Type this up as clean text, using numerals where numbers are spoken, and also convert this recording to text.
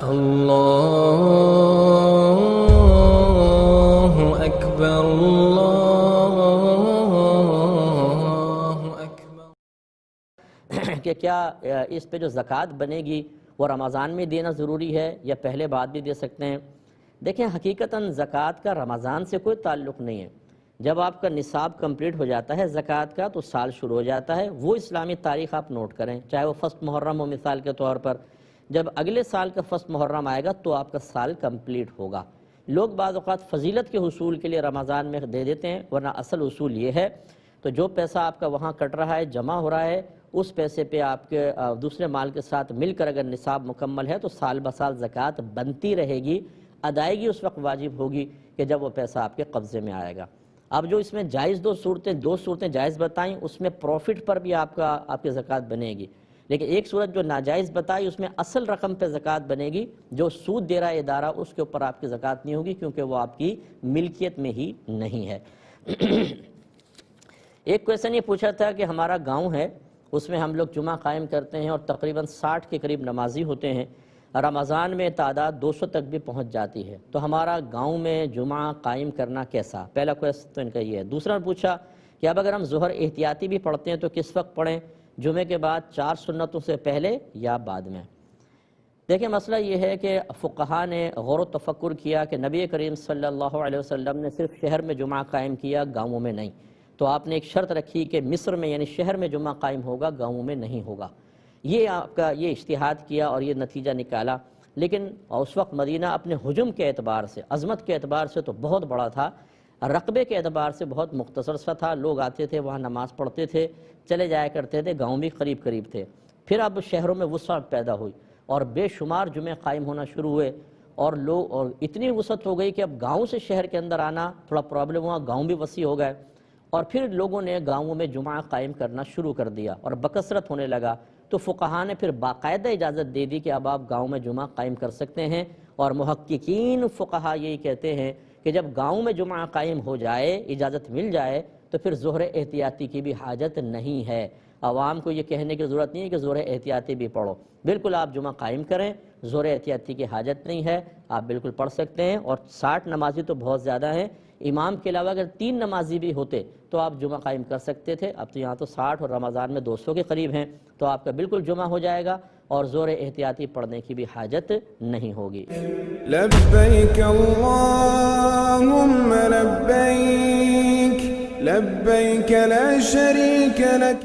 اللہ اکبر اللہ اکبر۔ کہ کیا اس پہ جو زکوٰۃ بنے گی وہ رمضان میں دینا ضروری ہے یا پہلے بعد بھی دے سکتے ہیں؟ دیکھیں حقیقتاً زکوٰۃ کا رمضان سے کوئی تعلق نہیں ہے۔ جب آپ کا نصاب کمپلیٹ ہو جاتا ہے زکوٰۃ کا تو سال شروع ہو جاتا ہے۔ وہ اسلامی تاریخ آپ نوٹ کریں، چاہے وہ فرسٹ محرم ہو مثال کے طور پر، جب اگلے سال کا فرسٹ محرم آئے گا تو آپ کا سال کمپلیٹ ہوگا۔ لوگ بعض اوقات فضیلت کے حصول کے لیے رمضان میں دے دیتے ہیں، ورنہ اصل اصول یہ ہے تو جو پیسہ آپ کا وہاں کٹ رہا ہے جمع ہو رہا ہے اس پیسے پہ آپ کے دوسرے مال کے ساتھ مل کر اگر نصاب مکمل ہے تو سال بسال زکوٰۃ بنتی رہے گی، ادائیگی اس وقت واجب ہوگی کہ جب وہ پیسہ آپ کے قبضے میں آئے گا۔ اب جو اس میں جائز دو صورتیں جائز بتائیں اس میں پروفٹ پر بھی آپ کی زکوٰۃ بنے گی، لیکن ایک صورت جو ناجائز بتائی اس میں اصل رقم پہ زکوٰۃ بنے گی، جو سود دے رہا ہے ادارہ اس کے اوپر آپ کی زکوٰۃ نہیں ہوگی کیونکہ وہ آپ کی ملکیت میں ہی نہیں ہے۔ ایک کویسچن یہ پوچھا تھا کہ ہمارا گاؤں ہے اس میں ہم لوگ جمعہ قائم کرتے ہیں اور تقریباً 60 کے قریب نمازی ہوتے ہیں، رمضان میں تعداد 200 تک بھی پہنچ جاتی ہے، تو ہمارا گاؤں میں جمعہ قائم کرنا کیسا؟ پہلا کویسچن تو ان کا یہ ہے۔ دوسرا پوچھا کہ اب اگر ہم ظہر احتیاطی بھی پڑھتے ہیں تو کس وقت پڑھیں، جمعے کے بعد 4 سنتوں سے پہلے یا بعد میں؟ دیکھیں مسئلہ یہ ہے کہ فقہا نے غور و تفکر کیا کہ نبی کریم صلی اللہ علیہ وسلم نے صرف شہر میں جمعہ قائم کیا، گاؤں میں نہیں، تو آپ نے ایک شرط رکھی کہ مصر میں یعنی شہر میں جمعہ قائم ہوگا، گاؤں میں نہیں ہوگا۔ یہ آپ کا یہ اجتہاد کیا اور یہ نتیجہ نکالا، لیکن اس وقت مدینہ اپنے حجم کے اعتبار سے، عظمت کے اعتبار سے تو بہت بڑا تھا، رقبے کے اعتبار سے بہت مختصر سا تھا، لوگ آتے تھے وہاں نماز پڑھتے تھے چلے جایا کرتے تھے، گاؤں بھی قریب قریب تھے۔ پھر اب شہروں میں وسعت پیدا ہوئی اور بے شمار جمعے قائم ہونا شروع ہوئے اور اتنی وسعت ہو گئی کہ اب گاؤں سے شہر کے اندر آنا تھوڑا پرابلم ہوا، گاؤں بھی وسیع ہو گئے اور پھر لوگوں نے گاؤں میں جمعہ قائم کرنا شروع کر دیا اور بکثرت ہونے لگا، تو فقہا نے پھر باقاعدہ اجازت دے دی کہ اب آپ گاؤں میں جمعہ قائم کر سکتے ہیں، اور محققین فقہا یہی کہتے ہیں کہ جب گاؤں میں جمعہ قائم ہو جائے، اجازت مل جائے، تو پھر ظہر احتیاطی کی بھی حاجت نہیں ہے۔ عوام کو یہ کہنے کی ضرورت نہیں ہے کہ ظہر احتیاطی بھی پڑھو، بالکل آپ جمعہ قائم کریں، ظہر احتیاطی کی حاجت نہیں ہے، آپ بالکل پڑھ سکتے ہیں۔ اور 60 نمازی تو بہت زیادہ ہیں، امام کے علاوہ اگر 3 نمازی بھی ہوتے تو آپ جمعہ قائم کر سکتے تھے، اب تو یہاں تو 60 اور رمضان میں 200 کے قریب ہیں، تو آپ کا بالکل جمعہ ہو جائے گا اور ظہر احتیاطی پڑھنے کی بھی حاجت نہیں ہوگی۔ لبیک اللہم لبیک، لبیک لا شریک لک۔